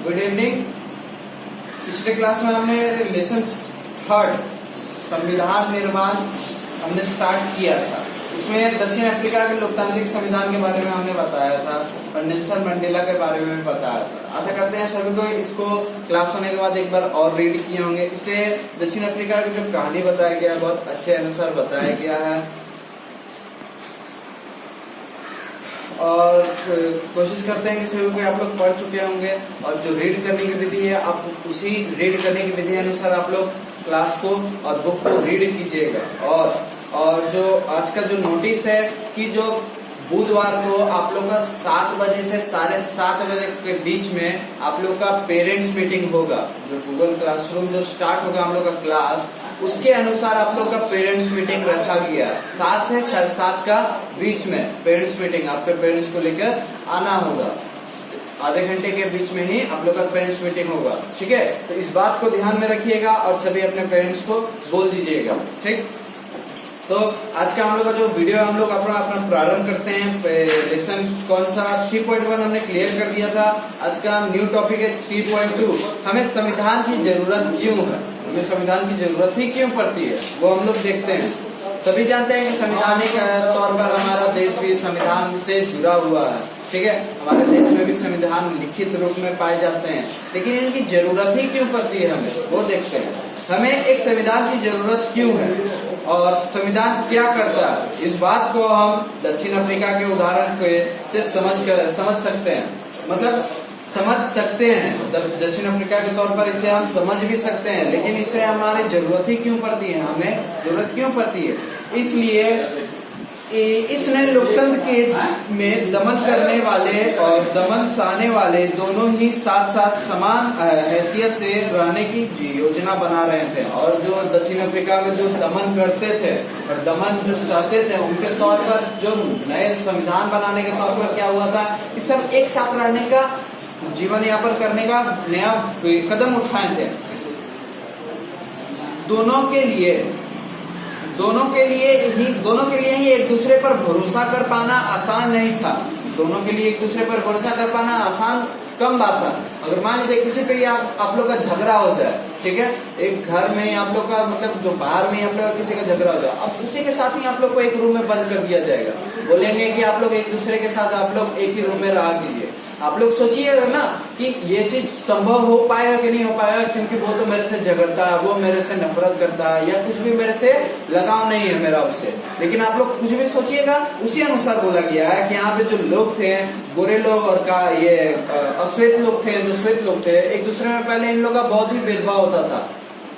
Good evening. पिछले class में हमने लेसन थर्ड संविधान निर्माण हमने स्टार्ट किया था। इसमें दक्षिण अफ्रीका के लोकतांत्रिक संविधान के बारे में हमने बताया था और नेल्सन मंडेला के बारे में भी बताया था। आशा करते हैं सभी को इसको क्लास होने के बाद एक बार और रीड किए होंगे। इससे दक्षिण अफ्रीका की जो कहानी बताया गया बहुत अच्छे अनुसार बताया गया है और कोशिश करते हैं कि सभी को आप लोग पढ़ चुके होंगे और जो रीड करने की विधि है आप उसी रीड करने की विधि अनुसार आप लोग क्लास को और बुक को रीड कीजिएगा। और जो आज का जो नोटिस है कि जो बुधवार को आप लोग का 7 बजे से 7:30 बजे के बीच में आप लोग का पेरेंट्स मीटिंग होगा। जो गूगल क्लासरूम जो स्टार्ट होगा हम लोग का क्लास, उसके अनुसार आप लोग का पेरेंट्स मीटिंग रखा गया। 7 से 7:30 का बीच में पेरेंट्स मीटिंग, आपके पेरेंट्स को लेकर आना होगा। आधे घंटे के बीच में ही आप लोग का पेरेंट्स मीटिंग होगा, ठीक है। तो इस बात को ध्यान में रखिएगा और सभी अपने पेरेंट्स को बोल दीजिएगा, ठीक। तो आज का हम लोग का जो वीडियो है हम लोग अपना प्रारंभ करते हैं। लेसन कौन सा 3.1 हमने क्लियर कर दिया था। आज का न्यू टॉपिक है 3.2। हमें संविधान की जरूरत क्यों है, हमें संविधान की जरूरत ही क्यों पड़ती है वो हम लोग देखते हैं। सभी जानते हैं कि संवैधानिक तौर पर हमारा देश भी संविधान से जुड़ा हुआ है, ठीक है। हमारे देश में भी संविधान लिखित रूप में पाए जाते हैं, लेकिन इनकी जरूरत ही क्यों पड़ती है हमें वो देखते हैं। हमें एक संविधान की जरूरत क्यों है और संविधान क्या करता है, इस बात को हम दक्षिण अफ्रीका के उदाहरण से समझ सकते हैं। मतलब समझ सकते हैं, दक्षिण अफ्रीका के तौर पर इसे हम समझ भी सकते हैं, लेकिन इससे हमारी जरूरत ही क्यों पड़ती है, हमें जरूरत क्यों पड़ती है। इसलिए इसने लोकतंत्र के में दमन करने वाले और दमन सहने वाले दोनों ही साथ साथ समान हैसियत से रहने की योजना बना रहे थे। और जो दक्षिण अफ्रीका में जो दमन करते थे और दमन जो सहते थे, उनके तौर पर जो नए संविधान बनाने के तौर पर क्या हुआ था कि सब एक साथ रहने का, जीवन यापन करने का नया कदम उठाए थे। दोनों के लिए ही एक दूसरे पर भरोसा कर पाना आसान नहीं था। दोनों के लिए एक दूसरे पर भरोसा कर पाना आसान कम बात था। अगर मान लीजिए किसी पे आप लोग का झगड़ा हो जाए, ठीक है, एक घर में आप लोग का मतलब जो बाहर में आप लोग किसी का झगड़ा हो जाए, अब उसी के साथ ही आप लोग को एक रूम में बंद कर दिया जाएगा। बोलेंगे कि आप लोग एक दूसरे के साथ आप लोग एक ही रूम में रहा कीजिए। आप लोग सोचिएगा ना कि ये चीज संभव हो पाएगा कि नहीं हो पाएगा, क्योंकि वो तो मेरे से झगड़ता है, वो मेरे से नफरत करता है या कुछ भी मेरे से लगाव नहीं है मेरा उससे। लेकिन आप लोग कुछ भी सोचिएगा, उसी अनुसार बोला गया है कि यहाँ पे जो लोग थे, गोरे लोग और ये अश्वेत लोग थे, जो श्वेत लोग थे, एक दूसरे में पहले इन लोगों का बहुत ही भेदभाव होता था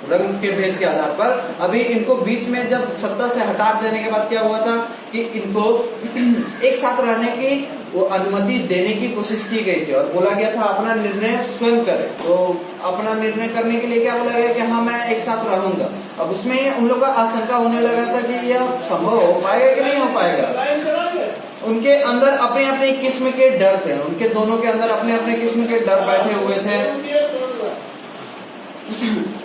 रंग के भेद के आधार पर। अभी इनको बीच में जब सत्ता से हटा देने के बाद क्या हुआ था कि इनको एक साथ रहने की वो अनुमति देने की कोशिश की गई थी और बोला गया था अपना निर्णय स्वयं करें। तो अपना निर्णय करने के लिए क्या बोला गया कि हाँ मैं एक साथ रहूंगा। अब उसमें उन लोगों का आशंका होने लगा था कि यह संभव हो पाएगा कि नहीं हो पाएगा। उनके अंदर अपने अपने किस्म के डर थे, उनके दोनों के अंदर अपने अपने किस्म के डर बैठे हुए थे।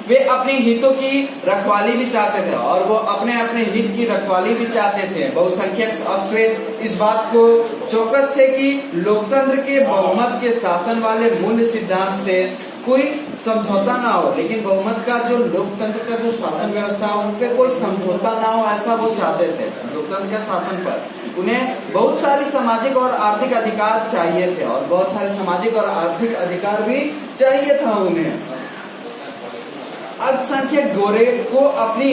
वे अपने हितों की रखवाली भी चाहते थे और वो अपने अपने हित की रखवाली भी चाहते थे। बहुसंख्यक अश्वेत इस बात को चौकस थे कि लोकतंत्र के बहुमत के शासन वाले मूल सिद्धांत से कोई समझौता ना हो। लेकिन बहुमत का जो लोकतंत्र का जो शासन व्यवस्था है उन पे कोई समझौता ना हो, ऐसा वो चाहते थे। लोकतंत्र के शासन पर उन्हें बहुत सारी सामाजिक और आर्थिक अधिकार चाहिए थे और बहुत सारे सामाजिक और आर्थिक अधिकार भी चाहिए था उन्हें। अल्पसंख्यक गोरे को अपनी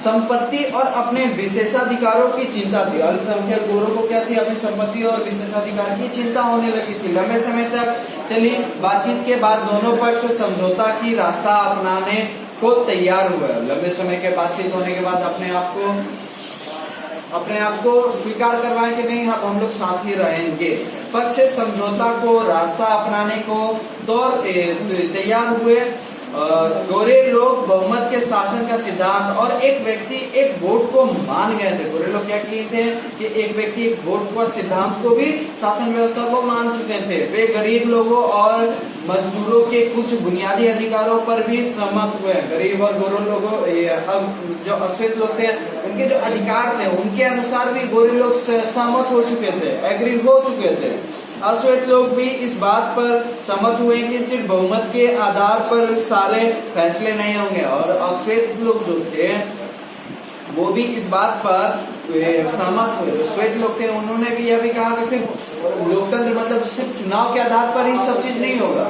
संपत्ति और अपने विशेषाधिकारों की चिंता थी। अल्पसंख्यक गोरों को क्या थी, अपनी संपत्ति और विशेषाधिकार की चिंता होने लगी थी। लंबे समय तक चली बातचीत के बाद दोनों पक्ष समझौता की रास्ता अपनाने को तैयार हुए। लंबे समय के बातचीत होने के बाद अपने आप को स्वीकार करवाए कि नहीं अब हम लोग साथ ही रहेंगे। पक्ष समझौता को रास्ता अपनाने को तैयार हुए। गोरे लोग बहुमत के शासन का सिद्धांत और एक व्यक्ति एक वोट को मान गए थे। गोरे लोग क्या किए थे कि एक व्यक्ति एक वोट को सिद्धांत को भी शासन व्यवस्था को मान चुके थे। वे गरीब लोगों और मजदूरों के कुछ बुनियादी अधिकारों पर भी सहमत हुए। गरीब और गोरे लोगों जो अश्वेत लोग थे उनके जो अधिकार थे उनके अनुसार भी गोरे लोग सहमत हो चुके थे, एग्री हो चुके थे। अश्वेत लोग भी इस बात पर सहमत हुए कि सिर्फ बहुमत के आधार पर सारे फैसले नहीं होंगे। और अश्वेत लोग जो थे वो भी इस बात पर सहमत हुए। जो श्वेत लोग थे उन्होंने भी यह भी कहा कि सिर्फ लोकतंत्र मतलब सिर्फ चुनाव के आधार पर ही सब चीज नहीं होगा।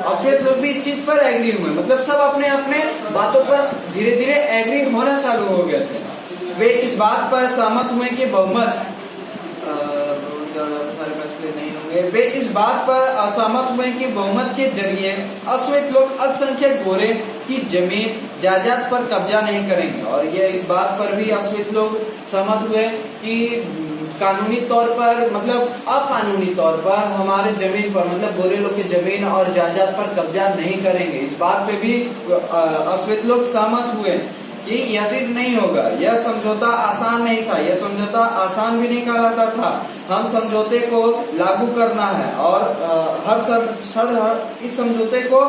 अश्वेत लोग भी इस चीज पर एग्री हुए, मतलब सब अपने अपने बातों पर धीरे धीरे एग्री होना चालू हो गए थे। वे इस बात पर सहमत हुए कि बहुमत सारे फैसले नहीं होंगे। वे इस बात पर असहमत हुए कि बहुमत के जरिए अश्वेत लोग अल्पसंख्यक गोरे की जमीन जायदाद पर कब्जा नहीं करेंगे। और ये इस बात पर भी अश्वेत लोग सहमत हुए कि कानूनी तौर पर मतलब अकानूनी तौर पर हमारे जमीन पर मतलब गोरे लोग की जमीन और जायदाद पर कब्जा नहीं करेंगे। इस बात पे भी अश्वेत लोग सहमत हुए कि यह चीज नहीं होगा। यह समझौता आसान नहीं था, यह समझौता आसान भी नहीं कहलाता था। हम समझौते को लागू करना है और इस समझौते को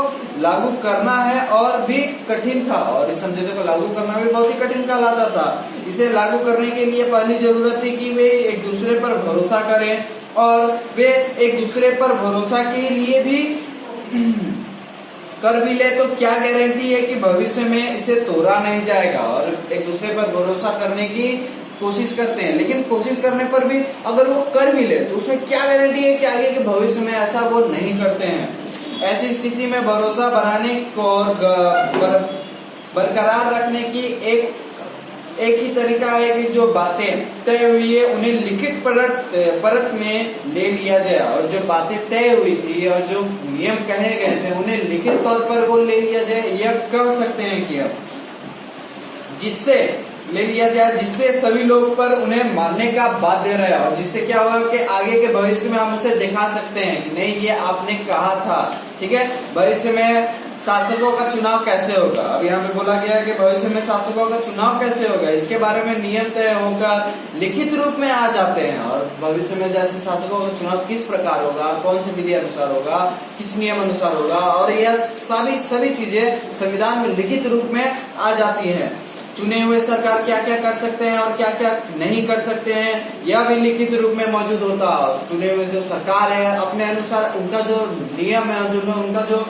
लागू करना है और भी कठिन था, और इस समझौते को लागू करना भी बहुत ही कठिन कहलाता था। इसे लागू करने के लिए पहली जरूरत थी कि वे एक दूसरे पर भरोसा करें, और वे एक दूसरे पर भरोसा के लिए भी कर भी ले तो क्या गारंटी है कि भविष्य में इसे तोड़ा नहीं जाएगा। और एक दूसरे पर भरोसा करने की कोशिश करते हैं, लेकिन कोशिश करने पर भी अगर वो कर भी ले तो उसमें क्या गारंटी है कि आगे के भविष्य में ऐसा वो नहीं करते हैं। ऐसी स्थिति में भरोसा बढ़ाने को और बरकरार रखने की एक ही तरीका है कि जो बातें तय हुई है उन्हें लिखित परत में ले लिया जाए, और जो बातें तय हुई थी और जो नियम कहे गए थे उन्हें लिखित तौर पर वो ले लिया जाए। यह कह सकते हैं कि जिससे ले लिया जाए जिससे सभी लोग पर उन्हें मानने का बाध्य रहे, और जिससे क्या होगा कि आगे के भविष्य में हम उसे दिखा सकते हैं कि नहीं ये आपने कहा था। ठीक है, भविष्य में शासकों का चुनाव कैसे होगा, अब यहाँ पे बोला गया है कि भविष्य में शासकों का चुनाव कैसे होगा, इसके बारे में नियम तय होकर लिखित रूप में आ जाते हैं। और भविष्य में जैसे शासकों का चुनाव किस प्रकार होगा, कौन से विधि अनुसार होगा, किस नियम अनुसार होगा, और यह सभी चीजें संविधान में लिखित रूप में आ जाती है। चुने हुए सरकार क्या क्या कर सकते हैं और क्या क्या नहीं कर सकते हैं, यह भी लिखित रूप में मौजूद होता है। चुने हुए जो सरकार है अपने अनुसार उनका जो नियम है, जो उनका जो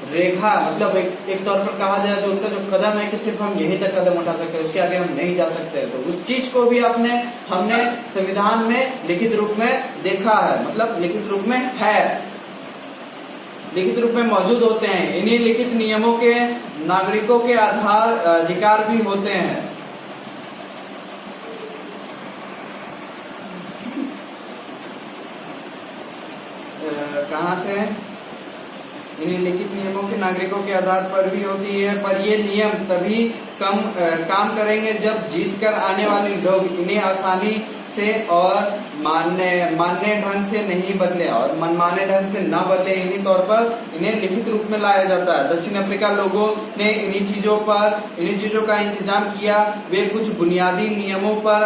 रेखा मतलब एक तौर पर कहा जाए तो उनका जो कदम है कि सिर्फ हम यहीं तक कदम उठा सकते हैं, उसके आगे हम नहीं जा सकते। तो उस चीज को भी हमने संविधान में लिखित रूप में देखा है, मतलब लिखित रूप में है, लिखित रूप में मौजूद होते हैं। इन्हीं लिखित नियमों के नागरिकों के अधिकार भी होते हैं। कहाँ थे? इन्हीं लिखित नियमों के नागरिकों के आधार पर भी होती है, पर ये नियम तभी काम करेंगे जब जीत कर आने वाले लोग इन्हें आसानी से और मान्य ढंग से नहीं बदले और मनमाने ढंग से ना बदले। इन्हीं तौर पर इन्हें लिखित रूप में लाया जाता है। दक्षिण अफ्रीका लोगों ने इन्हीं चीजों का इंतजाम किया। वे कुछ बुनियादी नियमों पर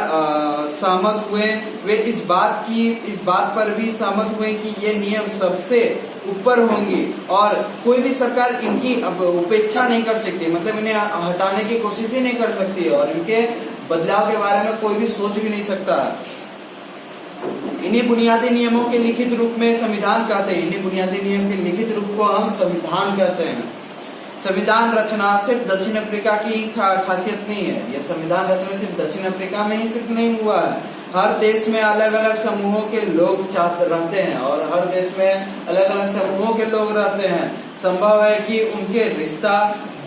सहमत हुए। वे इस बात पर भी सहमत हुए कि ये नियम सबसे ऊपर होंगी और कोई भी सरकार इनकी उपेक्षा नहीं कर सकती, मतलब इन्हें हटाने की कोशिश ही नहीं कर सकती और इनके बदलाव के बारे में कोई भी सोच भी नहीं सकता। इन्हीं बुनियादी नियमों के लिखित रूप में संविधान कहते हैं। इन्हीं बुनियादी नियम के लिखित रूप को हम संविधान कहते हैं। संविधान रचना सिर्फ दक्षिण अफ्रीका की खासियत नहीं है। यह संविधान रचना सिर्फ दक्षिण अफ्रीका में ही सिर्फ नहीं हुआ है। हर देश में अलग अलग समूहों के लोग रहते हैं और हर देश में अलग अलग समूहों के लोग रहते हैं। संभव है कि उनके रिश्ता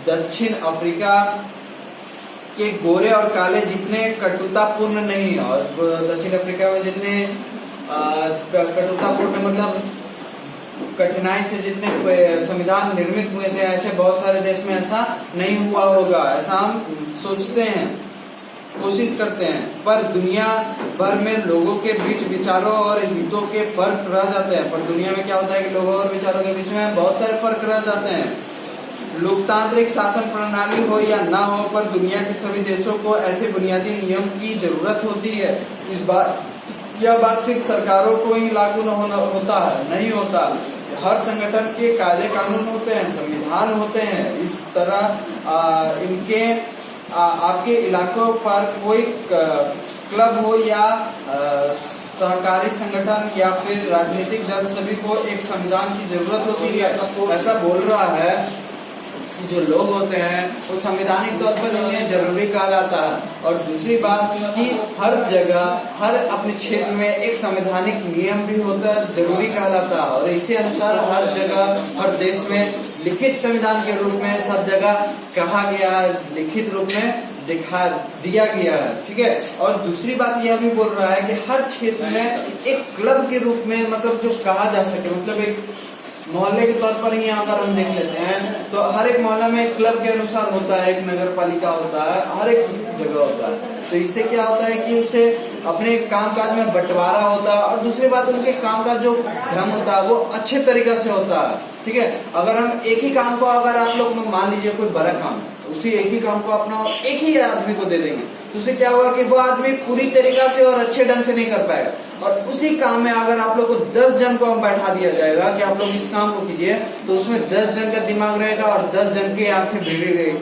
दक्षिण अफ्रीका के गोरे और काले जितने कटुतापूर्ण नहीं, और दक्षिण अफ्रीका में जितने कटुतापूर्ण मतलब कठिनाई से जितने संविधान निर्मित हुए थे, ऐसे बहुत सारे देश में ऐसा नहीं हुआ होगा, ऐसा हम सोचते हैं, कोशिश करते हैं। पर दुनिया भर में लोगों के बीच विचारों और हितों के फर्क रह जाते हैं। पर दुनिया में क्या होता है कि लोगों और विचारों के बीच में बहुत सारे फर्क रह जाते हैं। लोकतांत्रिक शासन प्रणाली हो या ना हो, पर दुनिया के सभी देशों को ऐसे बुनियादी नियम की जरूरत होती है। यह बात सिर्फ सरकारों को ही लागू होता है, नहीं होता। हर संगठन के कायदे कानून होते हैं, संविधान होते हैं। इस तरह इनके आपके इलाकों पर कोई क्लब हो या सहकारी संगठन या फिर राजनीतिक दल सभी को एक संविधान की जरूरत होती है। ऐसा बोल रहा है कि जो लोग होते हैं वो संवैधानिक तौर पर इन्हें जरूरी कहा जाता है। और दूसरी बात कि हर जगह हर अपने क्षेत्र में एक संवैधानिक नियम भी होता है, जरूरी कहा जाता है। और इसी अनुसार हर जगह हर देश में लिखित संविधान के रूप में सब जगह कहा गया है, लिखित रूप में दिखा दिया गया है। ठीक है। और दूसरी बात यह भी बोल रहा है कि हर क्षेत्र में एक क्लब के रूप में मतलब जो कहा जा सके, मतलब एक मोहल्ले के तौर पर ही अगर हम देख लेते हैं तो हर एक मोहल्ला में एक क्लब के अनुसार होता है, एक नगर पालिका होता है, हर एक जगह होता है। तो इससे क्या होता है कि उसे अपने कामकाज में बंटवारा होता है। और दूसरी बात उनके काम का जो ढंग होता है वो अच्छे तरीके से होता है। ठीक है। अगर हम एक ही काम को अगर आप लोग मान लीजिए कोई बड़ा काम, उसी एक ही काम को अपना एक ही आदमी को दे देंगे तो उससे क्या होगा कि वो आदमी पूरी तरीका से और अच्छे ढंग से नहीं कर पाएगा। और उसी काम में अगर आप लोग को 10 जन को हम बैठा दिया जाएगा कि आप लोग इस काम को कीजिए, तो उसमें 10 जन का दिमाग रहेगा और 10 जन की आंखें भिड़ी रहेगी,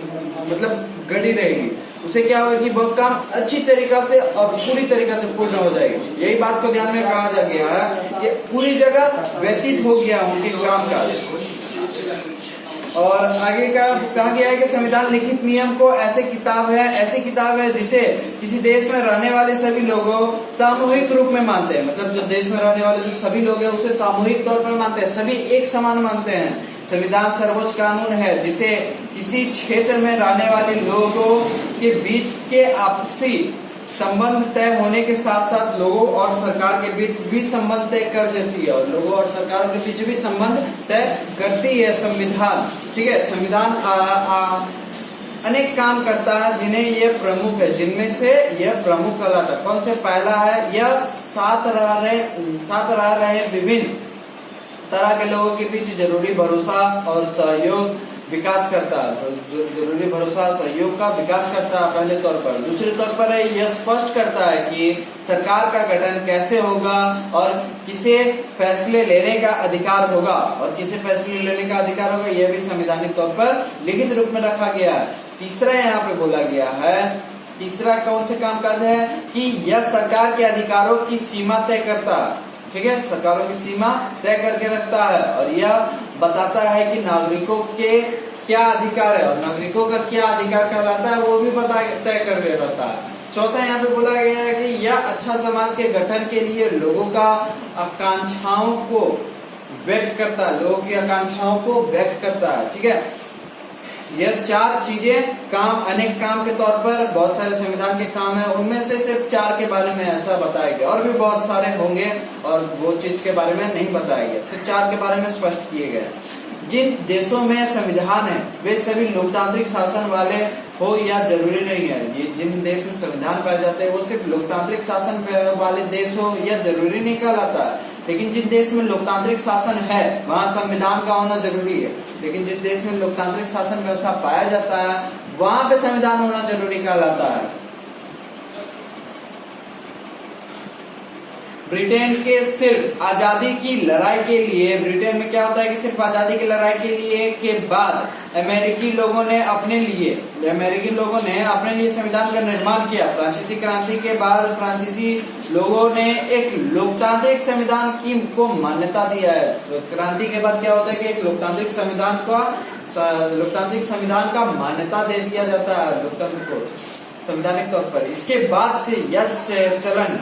मतलब गड़ी रहेगी। उसे क्या होगा कि वो काम अच्छी तरीका से और पूरी तरीका से पूर्ण हो जाएगी। यही बात को ध्यान में कहा जा गया है कि पूरी जगह व्यतीत हो गया उनके काम का। और आगे का कहा गया है कि संविधान लिखित नियम को ऐसी किताब है जिसे किसी देश में रहने वाले सभी लोगों सामूहिक रूप में मानते हैं। मतलब जो देश में रहने वाले जो सभी लोग हैं उसे सामूहिक तौर पर मानते हैं, सभी एक समान मानते हैं। संविधान सर्वोच्च कानून है जिसे किसी क्षेत्र में रहने वाले लोगों के बीच के आपसी संबंध तय होने के साथ साथ लोगों और सरकार के बीच भी संबंध तय कर देती है, और लोगों और सरकारों के बीच भी संबंध तय करती है संविधान। ठीक है। संविधान अनेक काम करता है जिन्हें यह प्रमुख है, जिनमें से यह प्रमुख कहलाता है। कौन से पहला है, यह साथ रह रहे विभिन्न तरह के लोगों के बीच जरूरी भरोसा और सहयोग विकास करता है। जरूरी भरोसा सहयोग का विकास करता है पहले तौर पर। दूसरे तौर पर यह स्पष्ट करता है कि सरकार का गठन कैसे होगा और किसे फैसले लेने का अधिकार होगा, और किसे फैसले लेने का अधिकार होगा यह भी संवैधानिक तौर पर लिखित रूप में रखा गया है। तीसरा यहाँ पे बोला गया है, तीसरा कौन से कामकाज है कि यह सरकार के अधिकारों की सीमा तय करता है। ठीक है। सरकारों की सीमा तय करके रखता है और यह बताता है कि नागरिकों के क्या अधिकार है और नागरिकों का क्या अधिकार कहलाता है वो भी तय कर रहता है। चौथा यहाँ पे बोला गया है कि यह अच्छा समाज के गठन के लिए लोगों का आकांक्षाओं को व्यक्त करता है, लोगों की आकांक्षाओं को व्यक्त करता है। ठीक है। यह चार चीजें काम, अनेक काम के तौर पर बहुत सारे संविधान के काम है, उनमें से सिर्फ 4 के बारे में ऐसा बताया गया, और भी बहुत सारे होंगे और वो चीज के बारे में नहीं बताया गया, सिर्फ 4 के बारे में स्पष्ट किए गए। जिन देशों में संविधान है वे सभी लोकतांत्रिक शासन वाले हो या जरूरी नहीं है। ये जिन देश में संविधान पाए जाते हैं वो सिर्फ लोकतांत्रिक शासन वाले देश हो या जरूरी नहीं कहलाता है। लेकिन जिन देश में लोकतांत्रिक शासन है वहाँ संविधान का होना जरूरी है। लेकिन जिस देश में लोकतांत्रिक शासन व्यवस्था पाया जाता है वहाँ पे संविधान होना जरूरी कहलाता है। ब्रिटेन के सिर्फ आजादी की लड़ाई के लिए, ब्रिटेन में क्या होता है कि सिर्फ आजादी की लड़ाई के लिए के बाद अमेरिकी लोगों ने अपने लिए संविधान का निर्माण किया। फ्रांसीसी क्रांति के बाद फ्रांसीसी लोगों ने एक लोकतांत्रिक संविधान को मान्यता दिया है। तो क्रांति के बाद क्या होता है कि एक लोकतांत्रिक संविधान का मान्यता दे दिया जाता है लोकतंत्र को संवैधानिक तौर पर। इसके बाद से यह चलन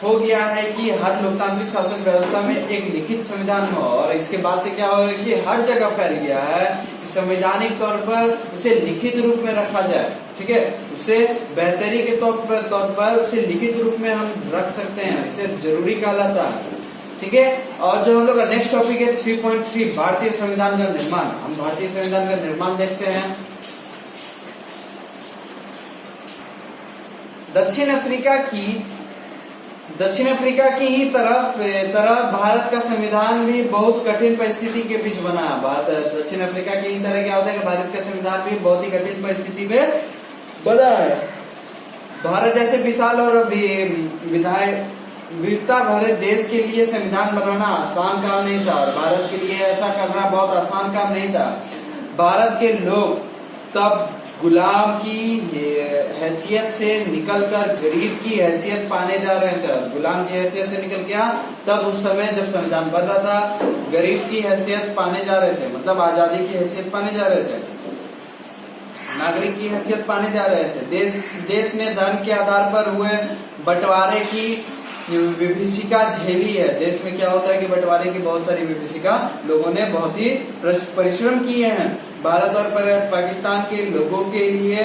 हो गया है कि हर लोकतांत्रिक शासन व्यवस्था में एक लिखित संविधान हो, और इसके बाद से क्या होगा कि हर जगह फैल गया है कि संवैधानिक तौर पर उसे लिखित रूप में रखा जाए। ठीक है। उसे बेहतरी के तौर पर उसे लिखित रूप में हम रख सकते हैं, इसे जरूरी कहलाता है। ठीक है। और जो हम लोग का नेक्स्ट टॉपिक है 3.3 भारतीय संविधान का निर्माण। हम भारतीय संविधान का निर्माण देखते हैं। दक्षिण अफ्रीका की ही तरह भारत का संविधान भी बहुत कठिन परिस्थिति के बीच बना है। दक्षिण अफ्रीका की ही तरह क्या होता है कि भारत का संविधान भी बहुत ही कठिन परिस्थिति में बना है। भारत जैसे विशाल और विविधता भरे देश के लिए संविधान बनाना आसान काम नहीं था, और भारत के लिए ऐसा करना बहुत आसान काम नहीं था। भारत के लोग तब गुलाम की हैसियत से निकलकर गरीब की हैसियत पाने जा रहे थे। गुलाम की हैसियत से निकल गया तब उस समय जब संविधान बन रहा था, गरीब की हैसियत पाने जा रहे थे, मतलब आजादी की हैसियत पाने जा रहे थे, नागरिक की हैसियत पाने जा रहे थे। देश ने धर्म के आधार पर हुए बंटवारे की विभीषिका झेली है। देश में क्या होता है कि बंटवारे की बहुत सारी विभीषिका लोगों ने बहुत ही परिश्रम किए हैं। भारत और पाकिस्तान के लोगों के लिए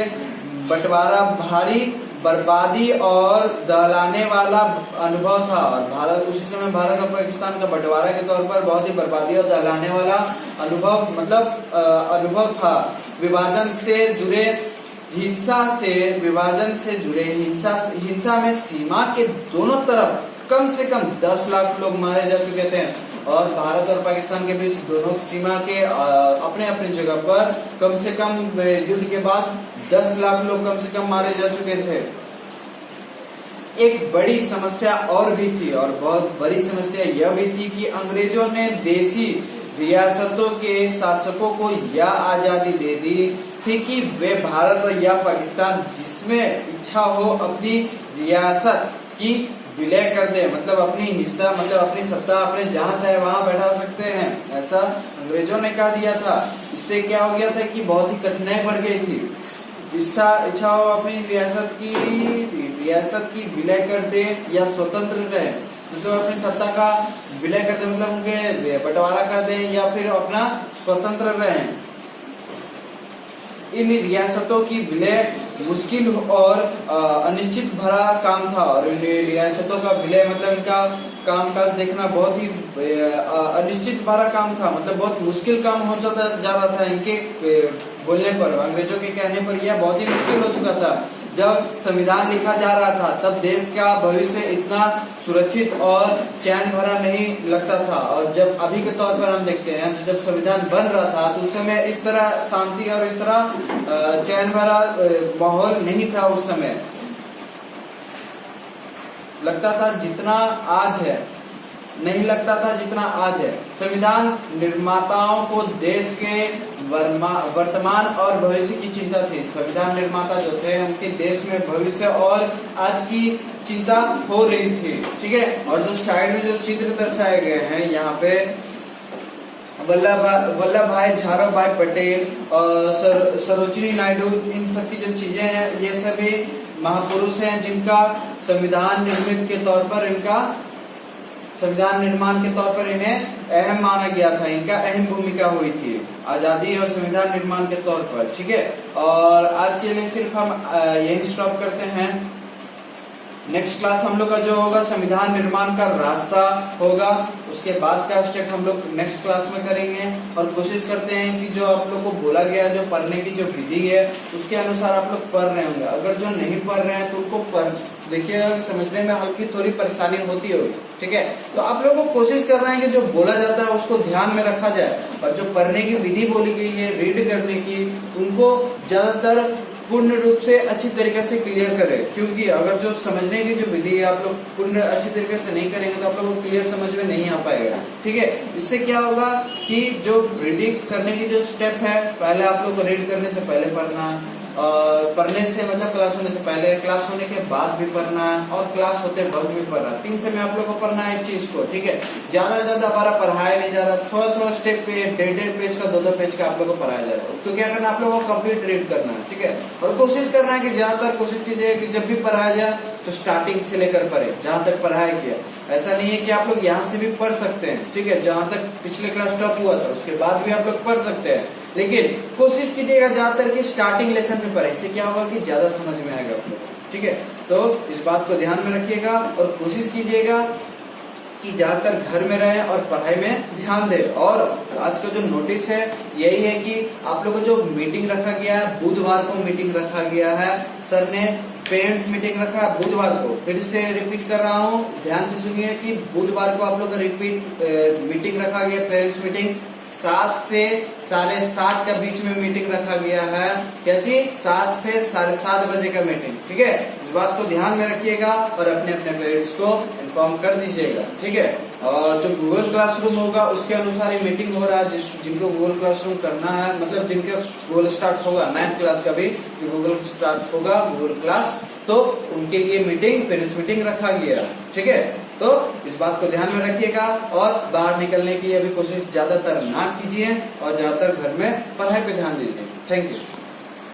बंटवारा भारी बर्बादी और दहलाने वाला अनुभव था। और उसी समय भारत और पाकिस्तान का बंटवारा के तौर पर बहुत ही बर्बादी और दहलाने वाला अनुभव था। विभाजन से जुड़े हिंसा में सीमा के दोनों तरफ कम से कम 10 लाख लोग मारे जा चुके थे। और भारत और पाकिस्तान के बीच दोनों सीमा के अपने अपने जगह पर कम से कम युद्ध के बाद 10 लाख लोग कम से कम मारे जा चुके थे। एक बड़ी समस्या और भी थी, और बहुत बड़ी समस्या यह भी थी कि अंग्रेजों ने देसी रियासतों के शासकों को यह आजादी दे दी थी कि वे भारत या पाकिस्तान जिसमें इच्छा हो अपनी रियासत की विलय कर दे, मतलब अपनी हिस्सा, मतलब अपनी सत्ता अपने जहाँ चाहे वहाँ बैठा सकते हैं, ऐसा अंग्रेजों ने कह दिया था। इससे क्या हो गया था कि बहुत ही कठिनाई बढ़ गई थी। इच्छा हो अपनी रियासत की विलय कर दे या स्वतंत्र रहे, मतलब अपनी सत्ता का विलय कर दे, मतलब उनके बंटवारा कर दे या फिर अपना स्वतंत्र रहे। इन रियासतों की विलय मुश्किल और अनिश्चित भरा काम था। और इन रियासतों का विलय मतलब इनका कामकाज देखना बहुत ही अनिश्चित भरा काम था, मतलब बहुत मुश्किल काम हो जाता जा रहा था। इनके बोलने पर, अंग्रेजों के कहने पर यह बहुत ही मुश्किल हो चुका था। जब संविधान लिखा जा रहा था तब देश का भविष्य इतना सुरक्षित और चैन भरा नहीं लगता था। और जब अभी के तौर पर हम देखते हैं तो जब संविधान बन रहा था तो उस समय इस तरह शांति और इस तरह चैन भरा माहौल नहीं था। उस समय लगता था जितना आज है, नहीं लगता था जितना आज है। संविधान निर्माताओं को देश के वर्तमान और भविष्य की चिंता थी। संविधान निर्माता जो थे उनके देश में भविष्य और आज की चिंता हो रही थी, ठीक है। और जो साइड में जो चित्र दर्शाए गए हैं यहाँ पे वल्लभ भाई झाराभाई पटेल और सरोजिनी नायडू, इन सब की जो चीजें हैं ये सभी महापुरुष हैं जिनका संविधान निर्मित के तौर पर, इनका संविधान निर्माण के तौर पर इन्हें अहम माना गया था। इनका अहम भूमिका हुई थी आजादी और संविधान निर्माण के तौर पर, ठीक है। और आज के लिए सिर्फ हम यही स्टॉप करते हैं। नेक्स्ट क्लास हम लोग का जो होगा संविधान निर्माण का रास्ता होगा, उसके बाद का स्टेप हम लोग नेक्स्ट क्लास में करेंगे। और कोशिश करते हैं कि जो आप लोग को बोला गया, जो पढ़ने की जो विधि है उसके अनुसार आप लोग पढ़ रहे होंगे। अगर जो नहीं पढ़ रहे हैं तो उनको देखिएगा समझने में हल्की थोड़ी परेशानी होती होगी, ठीक है। तो आप लोगों को कोशिश कर रहे हैं कि जो बोला जाता है उसको ध्यान में रखा जाए, और जो पढ़ने की विधि बोली गई है रीड करने की, उनको ज्यादातर पूर्ण रूप से अच्छी तरीके से क्लियर करें। क्योंकि अगर जो समझने की जो विधि है आप लोग पूर्ण अच्छी तरीके से नहीं करेंगे तो आप लोगों को क्लियर समझ में नहीं आ पाएगा, ठीक है। इससे क्या होगा कि जो रीडिंग करने की जो स्टेप है, पहले आप लोग को रीड करने से पहले पढ़ना, और पढ़ने से मतलब क्लास होने से पहले, क्लास होने के बाद भी पढ़ना, और क्लास होते वक्त भी पढ़ना। 3 समय आप लोग को पढ़ना है इस चीज को, ठीक है। ज्यादा हमारा पढ़ाया नहीं जा रहा, थोड़ा स्टेप पे 1.5 पेज का 2 पेज का आप लोग को पढ़ाया जा रहा है। तो क्या करना, आप लोगों को कंप्लीट रीड करना है, ठीक है। और कोशिश करना है कि ज्यादातर कोशिश कीजिए कि जब भी पढ़ाया जाए तो स्टार्टिंग से लेकर पढ़े, जहाँ तक पढ़ाया गया। ऐसा नहीं है कि आप लोग यहाँ से भी पढ़ सकते हैं, ठीक है। जहाँ तक पिछले क्लास स्टॉप हुआ था उसके बाद भी आप लोग पढ़ सकते हैं, लेकिन कोशिश कीजिएगा ज्यादातर कि स्टार्टिंग लेसन से पढ़े। इससे क्या होगा कि ज्यादा समझ में आएगा आप लोग, ठीक है। तो इस बात को ध्यान में रखिएगा और कोशिश कीजिएगा कि ज्यादातर घर में रहे और पढ़ाई में ध्यान दे। और आज का जो नोटिस है यही है कि आप लोगों को जो मीटिंग रखा गया है, बुधवार को मीटिंग रखा गया है, सर ने पेरेंट्स मीटिंग रखा है बुधवार को। फिर से रिपीट कर रहा हूँ, ध्यान से सुनिए कि बुधवार को आप लोग का मीटिंग रखा गया, पेरेंट्स मीटिंग 7 से 7:30 के बीच में मीटिंग रखा गया है। क्या चीज, 7 से 7:30 बजे का मीटिंग, ठीक है। इस बात को ध्यान में रखिएगा और अपने पेरेंट्स को इन्फॉर्म कर दीजिएगा, ठीक है। और जो गूगल क्लासरूम होगा उसके अनुसार ही मीटिंग हो रहा है, जिनको गूगल क्लासरूम करना है, मतलब जिनका गूगल स्टार्ट होगा 9th क्लास का भी जो गूगल स्टार्ट होगा गूगल क्लास, तो उनके लिए मीटिंग पेरेंट्स मीटिंग रखा गया है, ठीक है। तो इस बात को ध्यान में रखिएगा और बाहर निकलने की अभी कोशिश ज्यादातर ना कीजिए और ज्यादातर घर में पढ़ाई पे ध्यान दीजिए। Thank you.